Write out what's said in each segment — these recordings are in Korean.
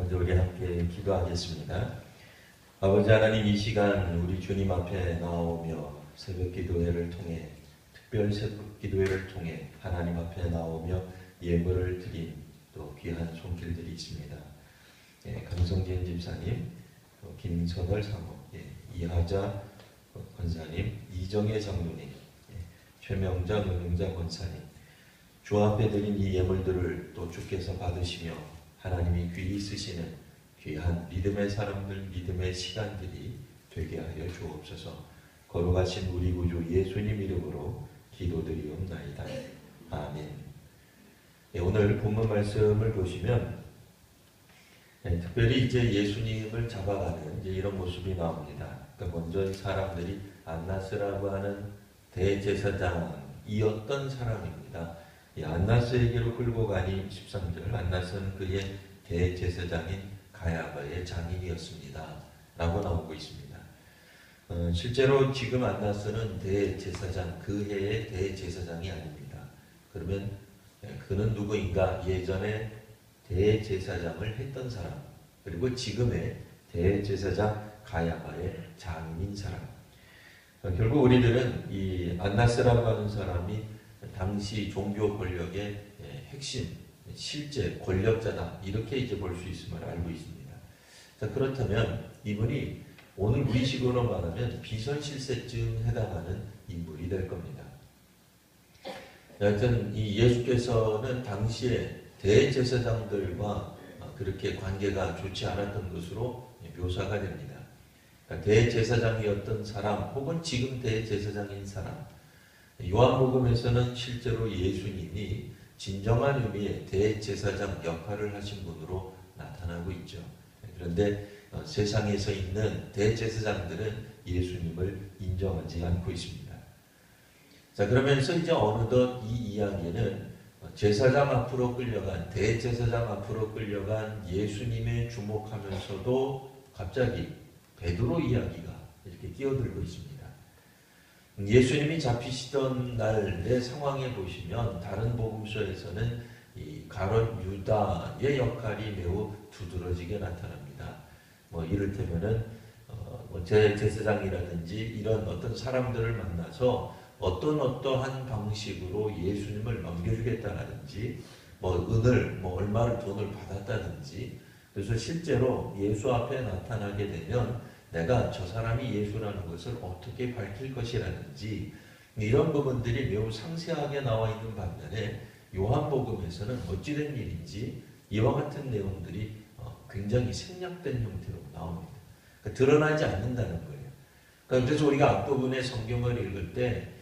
먼저 우리 함께 기도하겠습니다. 아버지 하나님, 이 시간 우리 주님 앞에 나오며 새벽 기도회를 통해, 특별 새벽 기도회를 통해 하나님 앞에 나오며 예물을 드린 또 귀한 손길들이 있습니다. 강성진 집사님, 김선월 사모, 이하자 권사님, 이정혜 장로님, 최명자 노영자 권사님, 주 앞에 드린 이 예물들을 또 주께서 받으시며 하나님이 귀히 쓰시는 귀한 믿음의 사람들, 믿음의 시간들이 되게 하여 주옵소서. 거룩하신 우리 구주 예수님 이름으로 기도드리옵나이다. 아멘. 오늘 본문 말씀을 보시면 특별히 이제 예수님을 잡아가는 이런 모습이 나옵니다. 그러니까 먼저 사람들이 안나스라고 하는 대제사장이었던 사람입니다. 이 안나스에게로 끌고 가니 13절, 안나스는 그의 대제사장인 가야바의 장인이었습니다 라고 나오고 있습니다. 실제로 지금 안나스는 대제사장, 그 해의 대제사장이 아닙니다. 그러면 그는 누구인가? 예전에 대제사장을 했던 사람, 그리고 지금의 대제사장 가야바의 장인인 사람. 결국 우리들은 이 안나스라고 하는 사람이 당시 종교 권력의 핵심, 실제 권력자다, 이렇게 이제 볼 수 있음을 알고 있습니다. 자, 그렇다면 이분이 오늘 우리식으로 말하면 비선실세쯤 해당하는 인물이 될 겁니다. 여하튼 이 예수께서는 당시에 대제사장들과 그렇게 관계가 좋지 않았던 것으로 묘사가 됩니다. 그러니까 대제사장이었던 사람 혹은 지금 대제사장인 사람, 요한복음에서는 실제로 예수님이 진정한 의미의 대제사장 역할을 하신 분으로 나타나고 있죠. 그런데 세상에서 있는 대제사장들은 예수님을 인정하지 않고 있습니다. 자, 그러면서 이제 어느덧 이 이야기는 제사장 앞으로 끌려간, 대제사장 앞으로 끌려간 예수님에 주목하면서도 갑자기 베드로 이야기가 이렇게 끼어들고 있습니다. 예수님이 잡히시던 날의 상황에 보시면 다른 복음서에서는 이 가룟 유다의 역할이 매우 두드러지게 나타납니다. 이를테면은 제사장이라든지 이런 어떤 사람들을 만나서 어떠한 방식으로 예수님을 넘겨주겠다라든지 은을 얼마를 돈을 받았다든지, 그래서 실제로 예수 앞에 나타나게 되면 내가 저 사람이 예수라는 것을 어떻게 밝힐 것이라든지 이런 부분들이 매우 상세하게 나와 있는 반면에 요한복음에서는 어찌된 일인지 이와 같은 내용들이 굉장히 생략된 형태로 나옵니다. 그러니까 드러나지 않는다는 거예요. 그래서 우리가 앞부분의 성경을 읽을 때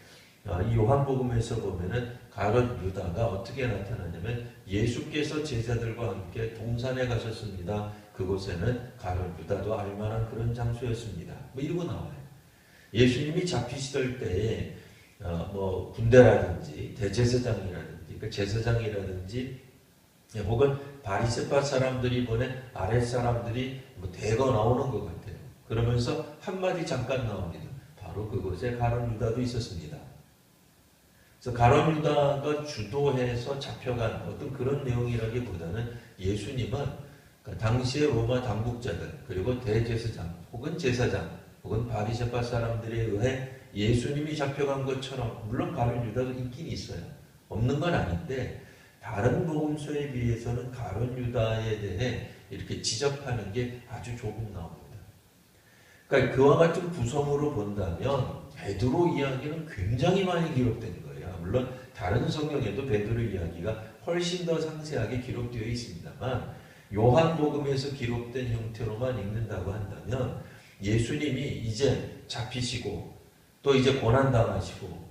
이 요한복음에서 보면은 가룟 유다가 어떻게 나타나냐면 예수께서 제자들과 함께 동산에 가셨습니다. 그곳에는 가룟 유다도 알만한 그런 장소였습니다. 이러고 나와요. 예수님이 잡히시던 때에 군대라든지 대제사장이라든지 그 제사장이라든지 혹은 바리새파 사람들이 보낸 아랫사람들이 대거 나오는 것 같아요. 그러면서 한마디 잠깐 나옵니다. 바로 그곳에 가룟 유다도 있었습니다. 그래서 가룟 유다가 주도해서 잡혀간 어떤 그런 내용이라기보다는 예수님은 당시의 로마 당국자들, 그리고 대제사장 혹은 제사장 혹은 바리새파 사람들에 의해 예수님이 잡혀간 것처럼, 물론 가룟 유다도 있긴 있어요. 없는 건 아닌데 다른 복음서에 비해서는 가룟 유다에 대해 이렇게 지적하는 게 아주 조금 나옵니다. 그러니까 그와 같은 구성으로 본다면 베드로 이야기는 굉장히 많이 기록된 거예요. 물론 다른 성경에도 베드로 이야기가 훨씬 더 상세하게 기록되어 있습니다만 요한복음에서 기록된 형태로만 읽는다고 한다면 예수님이 이제 잡히시고 또 이제 고난당하시고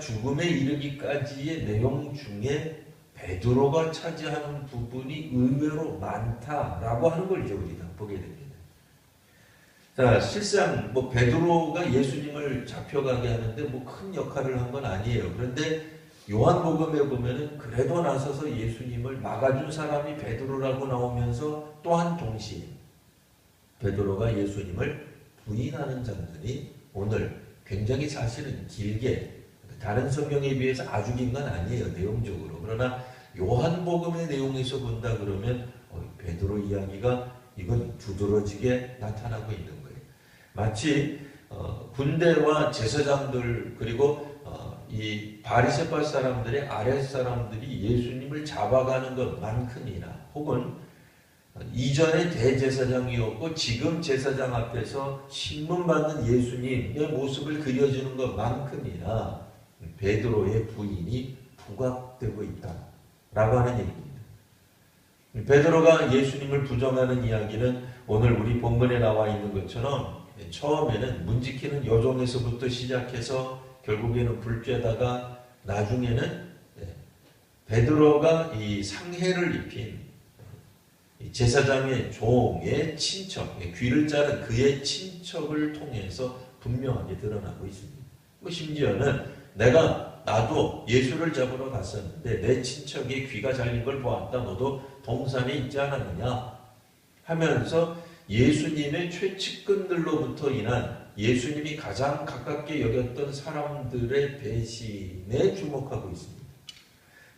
죽음에 이르기까지의 내용 중에 베드로가 차지하는 부분이 의외로 많다라고 하는 걸 이제 우리가 보게 됩니다. 자, 실상 베드로가 예수님을 잡혀가게 하는데 큰 역할을 한 건 아니에요. 그런데 요한복음에 보면은 그래도 나서서 예수님을 막아준 사람이 베드로라고 나오면서 또한 동시에 베드로가 예수님을 부인하는 장면이 오늘 굉장히 사실은 길게, 다른 성경에 비해서 아주 긴 건 아니에요, 내용적으로. 그러나 요한복음의 내용에서 본다 그러면 베드로 이야기가 이건 두드러지게 나타나고 있는 거예요. 마치 군대와 제사장들 그리고 이 바리새파 사람들의 아랫 사람들이 예수님을 잡아가는 것만큼이나 혹은 이전에 대제사장이었고 지금 제사장 앞에서 신문받는 예수님의 모습을 그려주는 것만큼이나 베드로의 부인이 부각되고 있다라고 하는 얘기입니다. 베드로가 예수님을 부정하는 이야기는 오늘 우리 본문에 나와 있는 것처럼 처음에는 문지키는 여종에서부터 시작해서 결국에는 불죄다가 나중에는 베드로가 이 상해를 입힌 제사장의 종의 친척, 귀를 자른 그의 친척을 통해서 분명하게 드러나고 있습니다. 심지어는 나도 예수를 잡으러 갔었는데 내 친척이 귀가 잘린 걸 보았다. 너도 동산에 있지 않았느냐? 하면서 예수님의 최측근들로부터 인한 예수님이 가장 가깝게 여겼던 사람들의 배신에 주목하고 있습니다.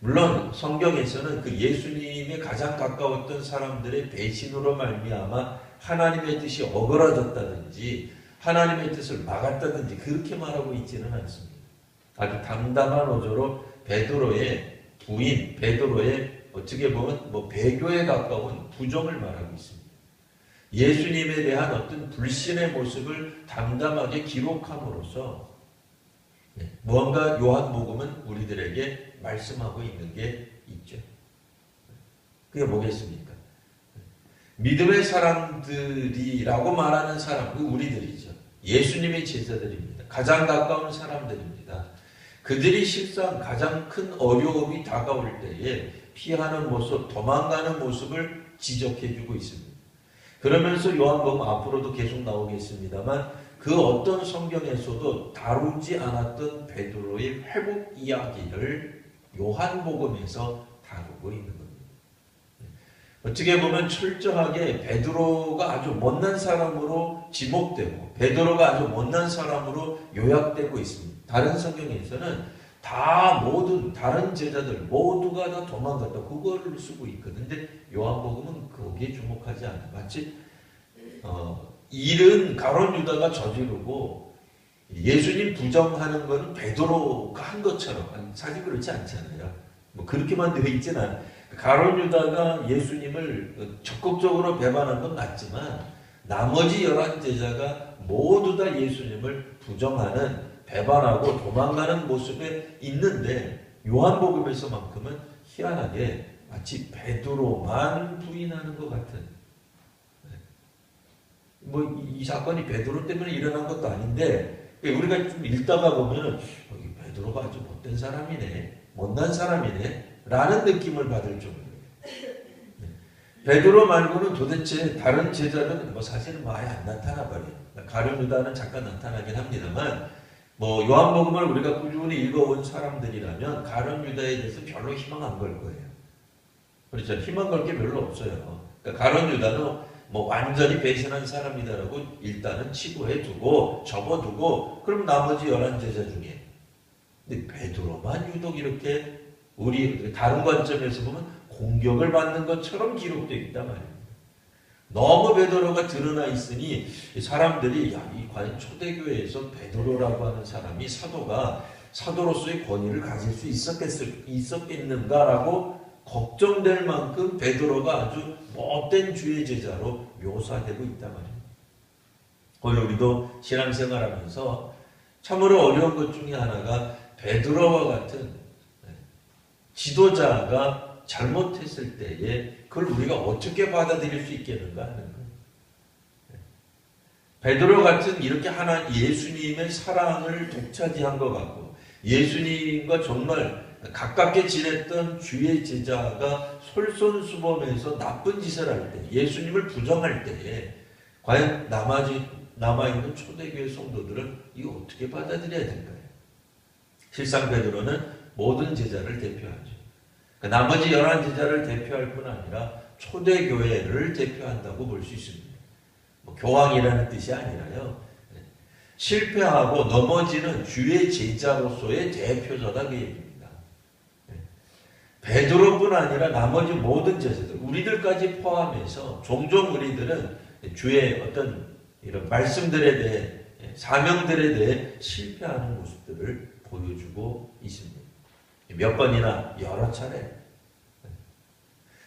물론 성경에서는 그 예수님의 가장 가까웠던 사람들의 배신으로 말미암아 하나님의 뜻이 어그러졌다든지 하나님의 뜻을 막았다든지 그렇게 말하고 있지는 않습니다. 아주 담담한 어조로 베드로의 부인, 베드로의 어떻게 보면 배교에 가까운 부정을 말하고 있습니다. 예수님에 대한 어떤 불신의 모습을 담담하게 기록함으로써 무언가 요한복음은 우리들에게 말씀하고 있는 게 있죠. 그게 뭐겠습니까? 믿음의 사람들이라고 말하는 사람, 우리들이죠. 예수님의 제자들입니다. 가장 가까운 사람들입니다. 그들이 실상 가장 큰 어려움이 다가올 때에 피하는 모습, 도망가는 모습을 지적해주고 있습니다. 그러면서 요한복음 앞으로도 계속 나오겠습니다.만 그 어떤 성경에서도 다루지 않았던 베드로의 회복 이야기를 요한복음에서 다루고 있는 겁니다. 어떻게 보면 철저하게 베드로가 아주 못난 사람으로 지목되고 베드로가 아주 못난 사람으로 요약되고 있습니다. 다른 성경에서는 모든 다른 제자들 모두가 다 도망갔다 그거를 쓰고 있거든요. 근데 요한복음은 거기에 주목하지 않아요. 마치 일은 가룟 유다가 저지르고 예수님 부정하는 것은 베드로가 한 것처럼 사실 그렇지 않잖아요. 그렇게만 되어 있지는 않아요. 가룟 유다가 예수님을 적극적으로 배반한 건 맞지만 나머지 11제자가 모두 다 예수님을 부정하는 배반하고 도망가는 모습에 있는데 요한복음에서만큼은 희한하게 마치 베드로만 부인하는 것 같은 이 사건이 베드로 때문에 일어난 것도 아닌데 우리가 좀 읽다가 보면은 베드로가 아주 못된 사람이네, 못난 사람이네 라는 느낌을 받을 정도예요. 베드로 말고는 도대체 다른 제자는 사실은 아예 안 나타나 버려요. 가룟 유다는 잠깐 나타나긴 합니다만 요한복음을 우리가 꾸준히 읽어온 사람들이라면 가룟 유다에 대해서 별로 희망 안 걸 거예요. 그렇죠. 희망 걸 게 별로 없어요. 그러니까 가룟 유다는 완전히 배신한 사람이다라고 일단은 치부해두고 접어두고 그럼 나머지 11제자 중에 근데 베드로만 유독 이렇게 우리 다른 관점에서 보면 공격을 받는 것처럼 기록되어 있단 말입니다. 너무 베드로가 드러나 있으니 사람들이 이 과연 초대교회에서 베드로라고 하는 사람이 사도로서의 권위를 가질 수 있었겠는가라고 걱정될 만큼 베드로가 아주 못된 주의 제자로 묘사되고 있단 말입니다. 오늘 우리도 신앙생활하면서 참으로 어려운 것 중에 하나가 베드로와 같은 지도자가 잘못했을 때에 그걸 우리가 어떻게 받아들일 수 있겠는가 하는 거예요. 베드로 같은 이렇게 예수님의 사랑을 독차지한 것 같고 예수님과 정말 가깝게 지냈던 주의 제자가 솔선수범해서 나쁜 짓을 할 때, 예수님을 부정할 때에 과연 남아있는 초대교회 성도들은 이거 어떻게 받아들여야 될까요? 실상 베드로는 모든 제자를 대표하죠. 나머지 11제자를 대표할 뿐 아니라 초대교회를 대표한다고 볼 수 있습니다. 교황이라는 뜻이 아니라요. 실패하고 넘어지는 주의 제자로서의 대표자다 그 얘기입니다. 베드로뿐 아니라 나머지 모든 제자들, 우리들까지 포함해서 종종 우리들은 주의 어떤 이런 말씀들에 대해, 사명들에 대해 실패하는 모습들을 보여주고 있습니다. 몇 번이나 여러 차례.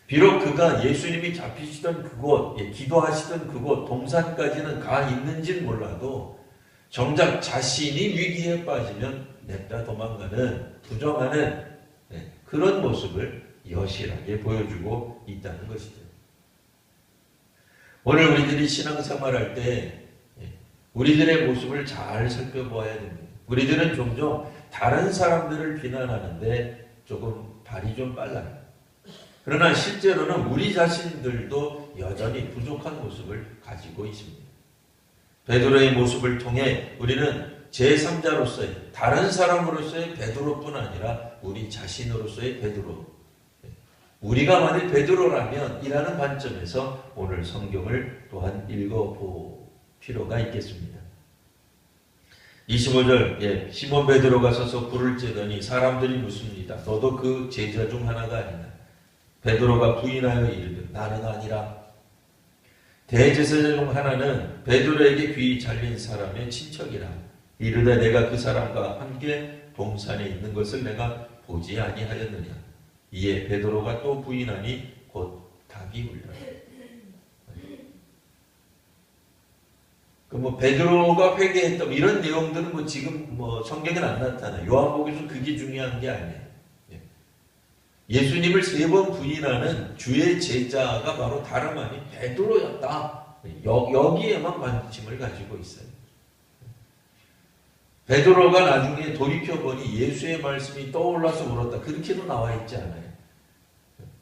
비록 그가 예수님이 잡히시던 그곳, 기도하시던 그곳, 동산까지는 가 있는지는 몰라도 정작 자신이 위기에 빠지면 냅다 도망가는, 부정하는 그런 모습을 여실하게 보여주고 있다는 것이죠. 오늘 우리들이 신앙생활할 때 우리들의 모습을 잘 살펴보아야 됩니다. 우리들은 종종 다른 사람들을 비난하는데 조금 발이 좀 빨라요. 그러나 실제로는 우리 자신들도 여전히 부족한 모습을 가지고 있습니다. 베드로의 모습을 통해 우리는 제3자로서의, 다른 사람으로서의 베드로뿐 아니라 우리 자신으로서의 베드로, 우리가 만일 베드로라면 이라는 관점에서 오늘 성경을 또한 읽어볼 필요가 있겠습니다. 25절, 시몬 베드로가 서서 불을 쬐더니 사람들이 묻습니다. 너도 그 제자 중 하나가 아니냐? 베드로가 부인하여 이르되 나는 아니라. 대제사장 중 하나는 베드로에게 귀 잘린 사람의 친척이라. 이르되 내가 그 사람과 함께 동산에 있는 것을 내가 보지 아니하였느냐. 이에 베드로가 또 부인하니 곧 답이 울리라. 베드로가 회개했던 이런 내용들은 지금 성경에는 안 나타나요. 요한복음에서 그게 중요한 게 아니에요. 예수님을 3번 부인하는 주의 제자가 바로 다름 아닌 베드로였다. 여기에만 관심을 가지고 있어요. 베드로가 나중에 돌이켜보니 예수의 말씀이 떠올라서 울었다. 그렇게도 나와 있지 않아요.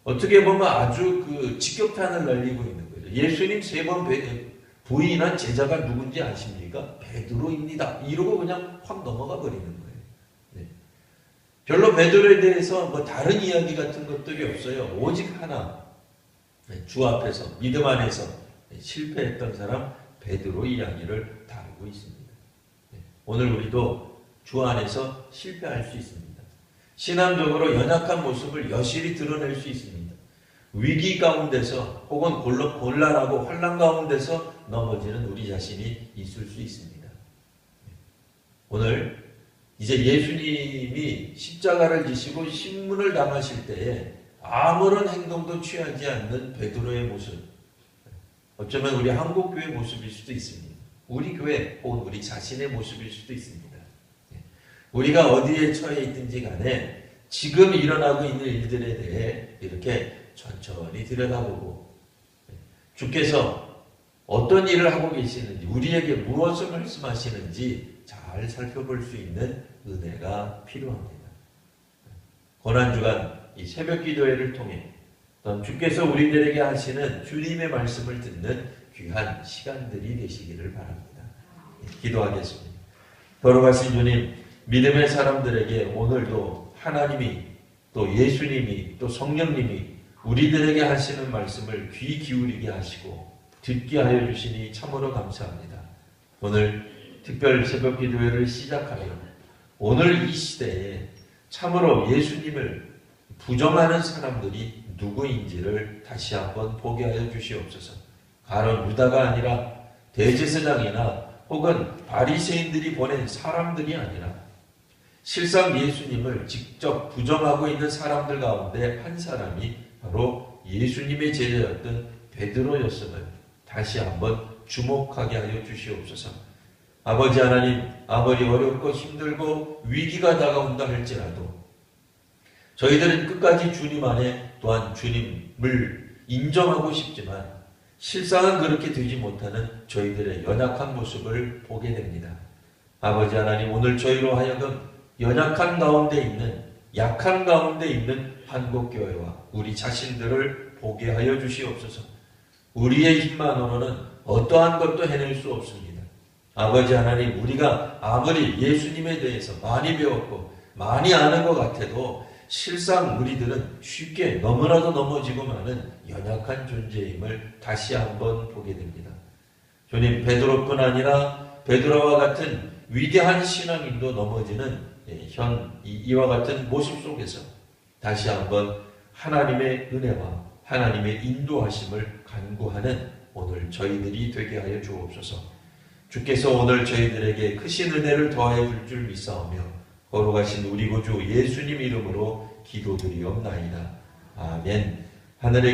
어떻게 보면 아주 직격탄을 날리고 있는 거죠. 예수님 3번 부인한 제자가 누군지 아십니까? 베드로입니다. 이러고 그냥 확 넘어가 버리는 거예요. 별로 베드로에 대해서 다른 이야기 같은 것들이 없어요. 오직 하나, 주 앞에서, 믿음 안에서 실패했던 사람 베드로 이야기를 다루고 있습니다. 오늘 우리도 주 안에서 실패할 수 있습니다. 신앙적으로 연약한 모습을 여실히 드러낼 수 있습니다. 위기 가운데서 혹은 곤란하고 환난 가운데서 넘어지는 우리 자신이 있을 수 있습니다. 오늘 이제 예수님이 십자가를 지시고 신문을 당하실 때에 아무런 행동도 취하지 않는 베드로의 모습, 어쩌면 우리 한국교회 모습일 수도 있습니다. 우리 교회 혹은 우리 자신의 모습일 수도 있습니다. 우리가 어디에 처해 있든지 간에 지금 일어나고 있는 일들에 대해 이렇게 천천히 들여다보고 주께서 어떤 일을 하고 계시는지, 우리에게 무엇을 말씀하시는지 잘 살펴볼 수 있는 은혜가 필요합니다. 고난주간 이 새벽 기도회를 통해 주께서 우리들에게 하시는 주님의 말씀을 듣는 귀한 시간들이 되시기를 바랍니다. 기도하겠습니다. 걸어가신 주님, 믿음의 사람들에게 오늘도 하나님이 또 예수님이 또 성령님이 우리들에게 하시는 말씀을 귀 기울이게 하시고 듣게 하여 주시니 참으로 감사합니다. 오늘 특별 새벽 기도회를 시작하며 오늘 이 시대에 참으로 예수님을 부정하는 사람들이 누구인지를 다시 한번 보게 하여 주시옵소서. 가론 유다가 아니라 대제사장이나 혹은 바리새인들이 보낸 사람들이 아니라 실상 예수님을 직접 부정하고 있는 사람들 가운데 한 사람이 바로 예수님의 제자였던 베드로였음을 다시 한번 주목하게 하여 주시옵소서. 아버지 하나님, 아무리 어렵고 힘들고 위기가 다가온다 할지라도 저희들은 끝까지 주님 안에 또한 주님을 인정하고 싶지만 실상은 그렇게 되지 못하는 저희들의 연약한 모습을 보게 됩니다. 아버지 하나님, 오늘 저희로 하여금 연약한 가운데 있는, 약한 가운데 있는 한국교회와 우리 자신들을 보게 하여 주시옵소서. 우리의 힘만으로는 어떠한 것도 해낼 수 없습니다. 아버지 하나님, 우리가 아무리 예수님에 대해서 많이 배웠고 많이 아는 것 같아도 실상 우리들은 쉽게 너무나도 넘어지고 마는 연약한 존재임을 다시 한번 보게 됩니다. 주님, 베드로뿐 아니라 베드로와 같은 위대한 신앙인도 넘어지는 이와 같은 모습 속에서 다시 한번 하나님의 은혜와 하나님의 인도하심을 간구하는 오늘 저희들이 되게 하여 주옵소서. 주께서 오늘 저희들에게 크신 은혜를 더하여 줄 줄 믿사오며 거룩하신 우리 구주 예수님 이름으로 기도드리옵나이다. 아멘. 하늘의